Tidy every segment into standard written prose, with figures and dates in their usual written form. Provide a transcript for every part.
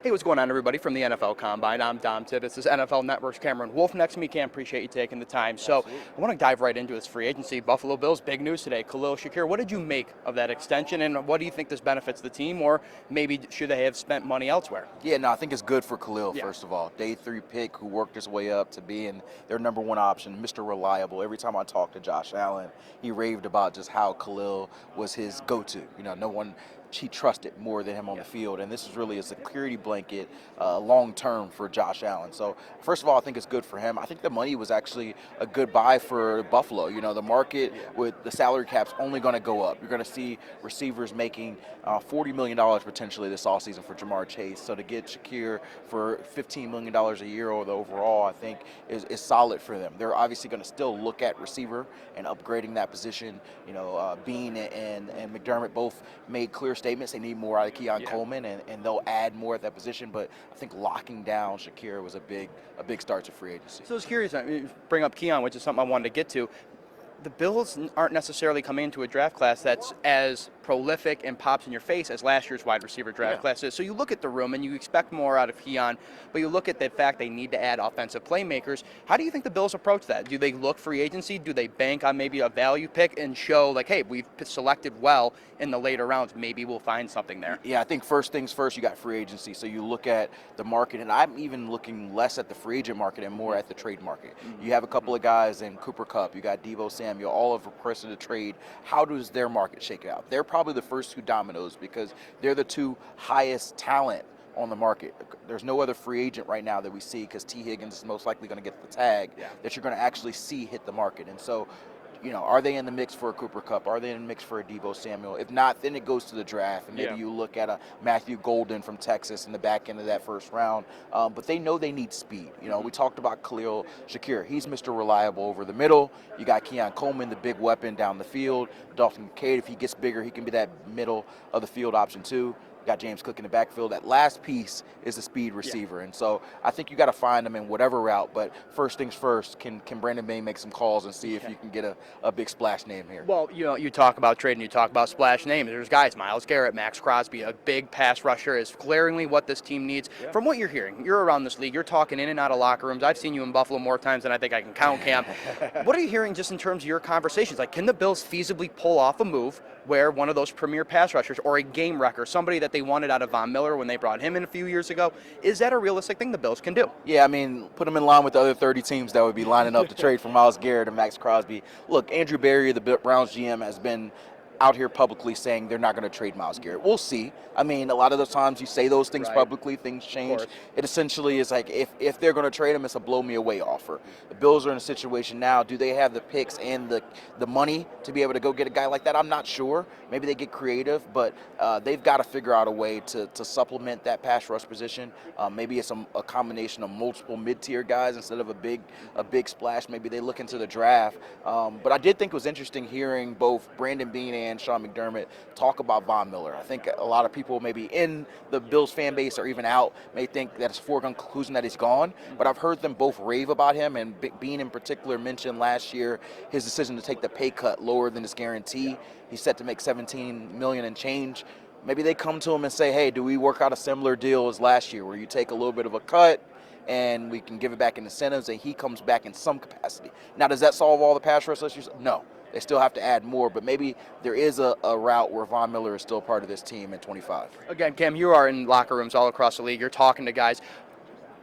Hey, what's going on, everybody? From the NFL Combine, I'm Dom Tibbetts. This is NFL Network's Cameron Wolfe next to me. Cam, appreciate you taking the time. So I want to dive right into this free agency. Buffalo Bills, big news today. Khalil Shakir, what did you make of that extension, and what do you think this benefits the team, or maybe should they have spent money elsewhere? Yeah, no, I think it's good for Khalil, first of all. Day 3 pick who worked his way up to being their number one option, Mr. Reliable. Every time I talked to Josh Allen, he raved about just how Khalil was his go-to. No one he trusted more than him on the field, and this is really a security blanket long-term for Josh Allen. So, first of all, I think it's good for him. I think the money was actually a good buy for Buffalo. The market with the salary cap's only going to go up. You're going to see receivers making $40 million potentially this offseason for Jamar Chase. So to get Shakir for $15 million a year or the overall, I think is solid for them. They're obviously going to still look at receiver and upgrading that position. Bean and McDermott both made clear statements they need more out of Keon Coleman, and they'll add more at that position. But I think locking down Shakir was a big start to free agency. So I was curious, bring up Keon, which is something I wanted to get to. The Bills aren't necessarily coming into a draft class that's as prolific and pops in your face as last year's wide receiver draft class is. So you look at the room and you expect more out of Keon, but you look at the fact they need to add offensive playmakers. How do you think the Bills approach that? Do they look free agency? Do they bank on maybe a value pick and show like, hey, we've selected well in the later rounds, maybe we'll find something there? Yeah, I think first things first, you got free agency. So you look at the market, and I'm even looking less at the free agent market and more at the trade market. You have a couple of guys in Cooper Kupp, you got Deebo Samuel, all of requested a trade. How does their market shake out? They're probably the first two dominoes because they're the two highest talent on the market. There's no other free agent right now that we see because T. Higgins is most likely going to get the tag that you're going to actually see hit the market. And so, are they in the mix for a Cooper Kupp? Are they in the mix for a Deebo Samuel? If not, then it goes to the draft, and maybe you look at a Matthew Golden from Texas in the back end of that first round. But they know they need speed. We talked about Khalil Shakir. He's Mr. Reliable over the middle. You got Keon Coleman, the big weapon down the field. Dalton Kincaid, if he gets bigger, he can be that middle of the field option too. Got James Cook in the backfield. That last piece is the speed receiver. And so I think you got to find them in whatever route. But first things first, can Brandon Bain make some calls and see if you can get a big splash name here? Well, you talk about trading, you talk about splash names. There's guys, Myles Garrett, Max Crosby, a big pass rusher is glaringly what this team needs. From what you're hearing, you're around this league, you're talking in and out of locker rooms. I've seen you in Buffalo more times than I think I can count, Cam. What are you hearing just in terms of your conversations? Like, can the Bills feasibly pull off a move where one of those premier pass rushers or a game wrecker, somebody that they wanted out of Von Miller when they brought him in a few years ago, is that a realistic thing the Bills can do? Yeah, put them in line with the other 30 teams that would be lining up to trade for Myles Garrett and Max Crosby. Look, Andrew Berry, the Browns GM, has been out here publicly saying they're not going to trade Myles Garrett. We'll see. A lot of the times you say those things publicly, things change. It essentially is like if they're going to trade him, it's a blow me away offer. The Bills are in a situation now. Do they have the picks and the money to be able to go get a guy like that? I'm not sure. Maybe they get creative, but they've got to figure out a way to supplement that pass rush position. Maybe it's a combination of multiple mid-tier guys instead of a big splash. Maybe they look into the draft. But I did think it was interesting hearing both Brandon Beane and Sean McDermott talk about Von Miller. I think a lot of people maybe in the Bills fan base or even out may think that it's a foregone conclusion that he's gone, but I've heard them both rave about him, and Beane in particular mentioned last year his decision to take the pay cut lower than his guarantee. He's set to make $17 million and change. Maybe they come to him and say, hey, do we work out a similar deal as last year where you take a little bit of a cut and we can give it back in incentives and he comes back in some capacity. Now, does that solve all the pass rush issues? No. They still have to add more, but maybe there is a route where Von Miller is still part of this team in 25. Again, Cam, you are in locker rooms all across the league. You're talking to guys.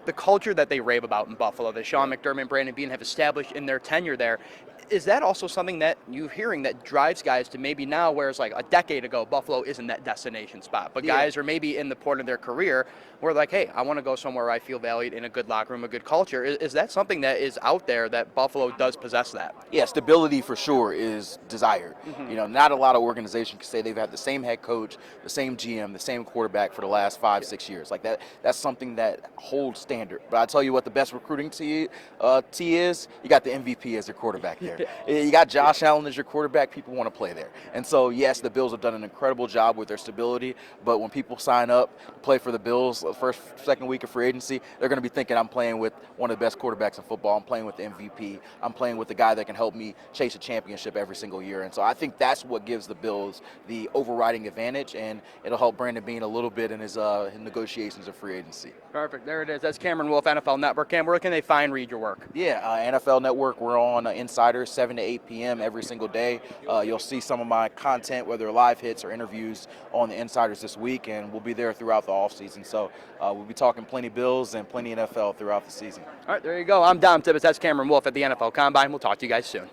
The culture that they rave about in Buffalo, that Sean McDermott and Brandon Beane have established in their tenure there, is that also something that you're hearing that drives guys to maybe now, whereas like a decade ago, Buffalo isn't that destination spot, but guys are maybe in the point of their career where like, hey, I want to go somewhere where I feel valued in a good locker room, a good culture. Is that something that is out there that Buffalo does possess that? Yeah, stability for sure is desired. Not a lot of organizations can say they've had the same head coach, the same GM, the same quarterback for the last 5-6 years. Like that's something that holds standard. But I tell you what, the best recruiting T is, you got the MVP as your quarterback there. You got Josh Allen as your quarterback. People want to play there. And so, yes, the Bills have done an incredible job with their stability. But when people sign up to play for the Bills the first, second week of free agency, they're going to be thinking, I'm playing with one of the best quarterbacks in football. I'm playing with the MVP. I'm playing with the guy that can help me chase a championship every single year. And so I think that's what gives the Bills the overriding advantage, and it'll help Brandon Beane a little bit in his negotiations of free agency. Perfect. There it is. That's Cameron Wolfe, NFL Network. Cam, where can they find, read your work? Yeah, NFL Network, we're on Insider 7 to 8 p.m. every single day. You'll see some of my content, whether live hits or interviews, on the Insiders this week, and we'll be there throughout the offseason. So we'll be talking plenty Bills and plenty NFL throughout the season. All right, there you go. I'm Dom Tibbetts. That's Cameron Wolfe at the NFL Combine. We'll talk to you guys soon.